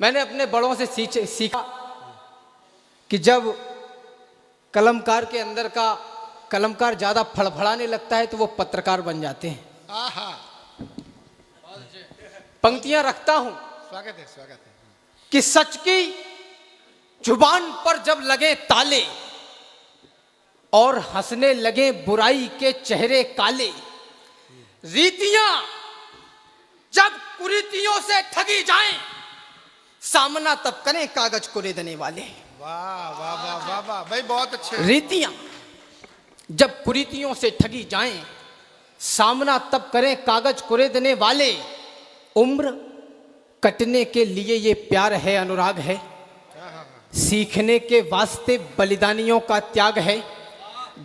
मैंने अपने बड़ों से सीखा कि जब कलमकार के अंदर का कलमकार ज्यादा फड़फड़ाने लगता है तो वो पत्रकार बन जाते हैं। आहा, पंक्तियां रखता हूं स्वागत है। कि सच की जुबान पर जब लगे ताले और हंसने लगे बुराई के चेहरे काले, रीतियां जब कुरीतियों से ठगी जाएं, सामना तब करें कागज को रेदने वाले। वाह वाह वाह वाह वाह भाई, बहुत अच्छे। रीतियां जब कुरीतियों से ठगी जाएं, सामना तब करें कागज को रेदने वाले। उम्र कटने के लिए ये प्यार है, अनुराग है, सीखने के वास्ते बलिदानियों का त्याग है।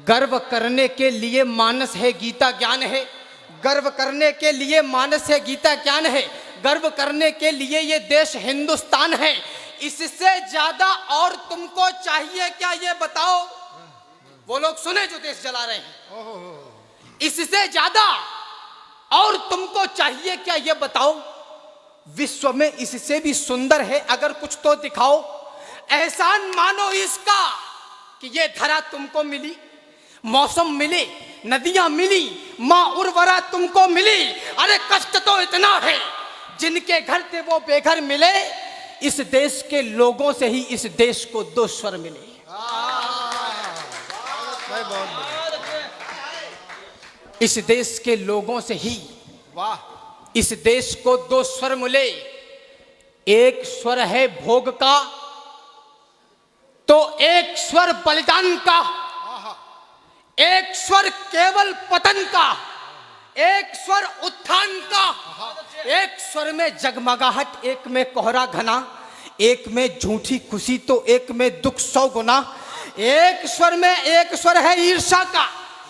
गर्व करने के लिए मानस है, गीता ज्ञान है। गर्व करने के लिए मानस है, गीता ज्ञान है। गर्व करने के लिए ये देश हिंदुस्तान है। इससे ज्यादा और तुमको चाहिए क्या, ये बताओ। वो लोग सुने जो देश जला रहे हैं। इससे ज्यादा और तुमको चाहिए क्या, ये बताओ। विश्व में इससे भी सुंदर है अगर कुछ तो दिखाओ। एहसान मानो इसका कि ये धरा तुमको मिली, मौसम मिले, नदियां मिली, मां उर्वरा तुमको मिली। अरे कष्ट तो इतना है, जिनके घर थे वो बेघर मिले। इस देश के लोगों से ही इस देश को दो स्वर मिले। इस देश के लोगों से ही वाह, इस देश को दो स्वर मिले। एक स्वर है भोग का, तो एक स्वर बलिदान का। एक स्वर केवल पतन का, एक स्वर उत्थान का। एक स्वर में जगमगाहट, एक में कोहरा घना, एक में झूठी खुशी तो एक में दुख 100 गुना। एक स्वर में एक स्वर है ईर्ष्या का,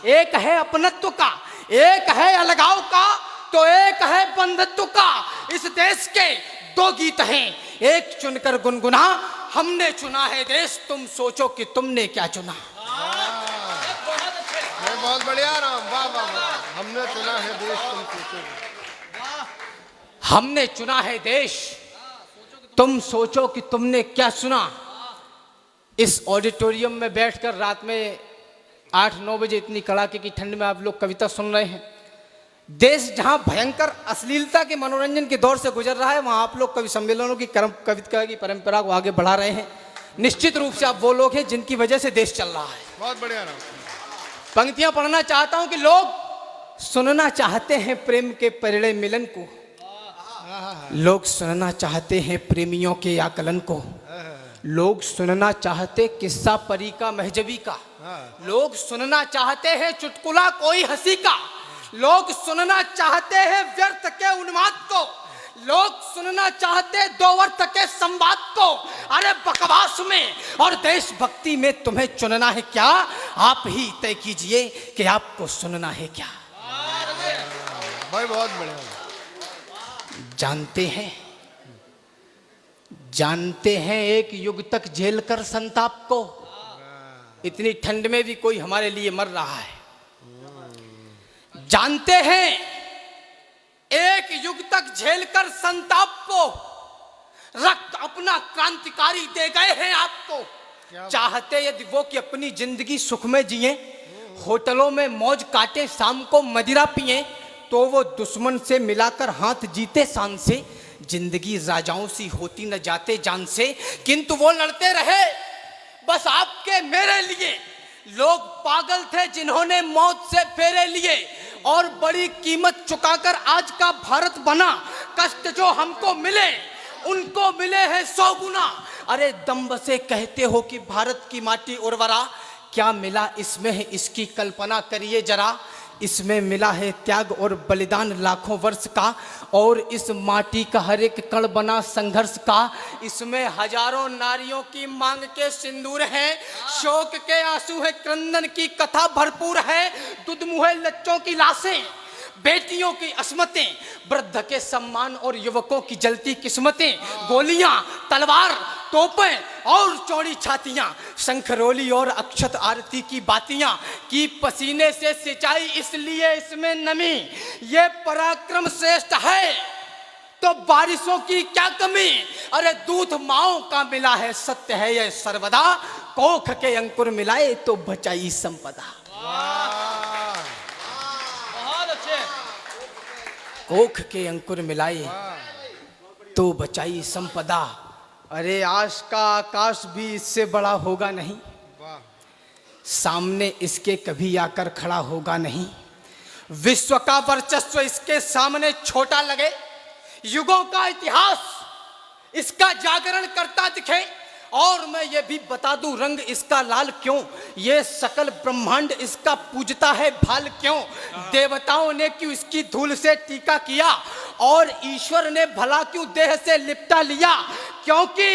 एक है अपनत्व का, एक है अलगाव का, तो एक है बंधुत्व का। इस देश के दो गीत हैं, एक चुनकर गुनगुना। हमने चुना है देश, तुम सोचो कि तुमने क्या चुना। बहुत बढ़िया राम, वाह वाह वाह। हमने चुना है देश, तुम सोचो। हमने चुना है देश, तुम सोचो कि तुमने क्या सुना। इस ऑडिटोरियम में बैठकर रात में 8-9 बजे इतनी कड़ाके की ठंड में आप लोग कविता सुन रहे हैं। देश जहां भयंकर अश्लीलता के मनोरंजन के दौर से गुजर रहा है, वहां आप लोग कवि सम्मेलनों की कविता की परंपरा को आगे बढ़ा रहे हैं। निश्चित रूप से आप वो लोग हैं जिनकी वजह से देश चल रहा है। बहुत बढ़िया राम। पंक्तियां पढ़ना चाहता हूं कि लोग सुनना चाहते हैं प्रेम के परिणय मिलन को। लोग सुनना चाहते हैं प्रेमियों के आकलन को। लोग सुनना चाहते किस्सा परी का महजबी का। लोग सुनना चाहते हैं चुटकुला कोई हंसी का। लोग सुनना चाहते हैं व्यर्थ के उन्माद को। लोग सुनना चाहते दो अर्थ के संवाद को। अरे बकवास में और देशभक्ति में तुम्हें चुनना है क्या, आप ही तय कीजिए कि आपको सुनना है क्या। भाई बहुत बढ़िया। जानते हैं एक युग तक झेल कर संताप को, इतनी ठंड में भी कोई हमारे लिए मर रहा है। जानते हैं एक युग तक झेलकर संताप को, रक्त अपना क्रांतिकारी दे गए हैं आपको। चाहते यदि वो कि अपनी जिंदगी सुख में जिए, होटलों में मौज काटे, शाम को मदिरा पिए, तो वो दुश्मन से मिलाकर हाथ जीते शान से। जिंदगी राजाओं सी होती न जाते जान से, किंतु वो लड़ते रहे बस आपके मेरे लिए। लोग पागल थे जिन्होंने मौत से फेरे लिए, और बड़ी कीमत चुकाकर आज का भारत बना। कष्ट जो हमको मिले उनको मिले हैं 100 गुना। अरे दम्भ से कहते हो कि भारत की माटी उर्वरा, क्या मिला इसमें है इसकी कल्पना करिए जरा। इसमें मिला है त्याग और बलिदान लाखों वर्ष का, और इस माटी का हर एक कण बना संघर्ष का। इसमें हजारों नारियों की मांग के सिंदूर है, शोक के आंसू है, क्रंदन की कथा भरपूर है। दुधमुहे लच्चों की लाशें, बेटियों की अस्मतें, वृद्ध के सम्मान और युवकों की जलती किस्मतें। गोलियां, तलवार, तोपें और चौड़ी छातियां, शंखरोली और अक्षत आरती की बातियां, की पसीने से सिंचाई इसलिए इसमें नमी। ये पराक्रम श्रेष्ठ है तो बारिशों की क्या कमी। अरे दूध माओ का मिला है, सत्य है यह सर्वदा, कोख के अंकुर मिलाए तो बचाई संपदा। बहुत अच्छे। कोख के अंकुर मिलाए तो बचाई संपदा। अरे आज का आकाश भी इससे बड़ा होगा नहीं, सामने इसके कभी आकर खड़ा होगा नहीं। विश्व का वर्चस्व इसके सामने छोटा लगे, युगों का इतिहास इसका जागरण करता दिखे। और मैं ये भी बता दूं, रंग इसका लाल क्यों, ये सकल ब्रह्मांड इसका पूजता है भाल क्यों। देवताओं ने क्यों इसकी धूल से टीका किया, और ईश्वर ने भला क्यों देह से लिपटा लिया, क्योंकि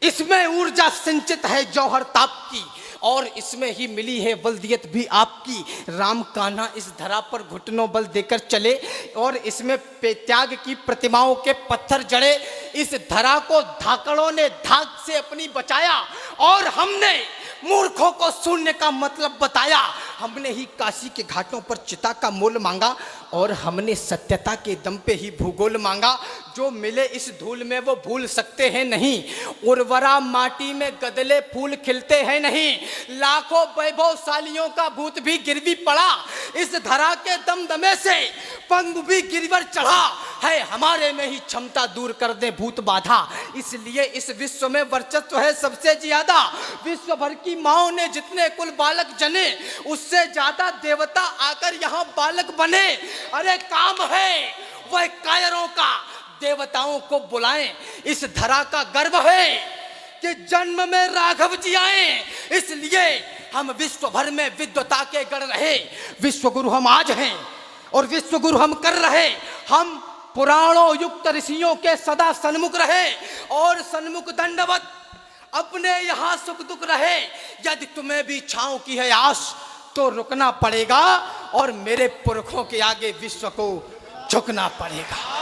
इसमें ऊर्जा संचित है जौहर ताप की, और इसमें ही मिली है बल्दियत भी आपकी। राम कान्हा इस धरा पर घुटनों बल देकर चले, और इसमें त्याग की प्रतिमाओं के पत्थर जड़े। इस धरा को धाकड़ों ने धाक से अपनी बचाया, और हमने मूर्खों को शून्य का मतलब बताया। हमने ही काशी के घाटों पर चिता का मोल मांगा, और हमने सत्यता के दम पे ही भूगोल मांगा। जो मिले इस धूल में वो भूल सकते हैं नहीं, उर्वरा माटी में गदले फूल खिलते हैं नहीं। लाखों वैभवशालियों का भूत भी गिरवी पड़ा, इस धरा के दमदमे से पंग भी गिरवर चढ़ा है। हमारे में ही क्षमता दूर कर दे भूत बाधा, इसलिए इस विश्व में वर्चस्व है सबसे ज्यादा। विश्व भर की माओ ने जितने कुल बालक जने, उससे ज्यादा देवता आकर यहाँ बालक बने। अरे काम है वह कायरों का, देवताओं को बुलाएं। इस धरा का गर्व है कि जन्म में राघव जी आए, इसलिए हम विश्व भर में विद्वता के गढ़ रहे। विश्व गुरु हम आज हैं, और विश्व गुरु हम कर रहे। हम पुराणों युक्त ऋषियों के सदा सन्मुख रहे, और सन्मुख दंडवत अपने यहाँ सुख दुख रहे। यदि तुम्हें भी छांव की है आस, तो रुकना पड़ेगा, और मेरे पुरखों के आगे विश्व को झुकना पड़ेगा।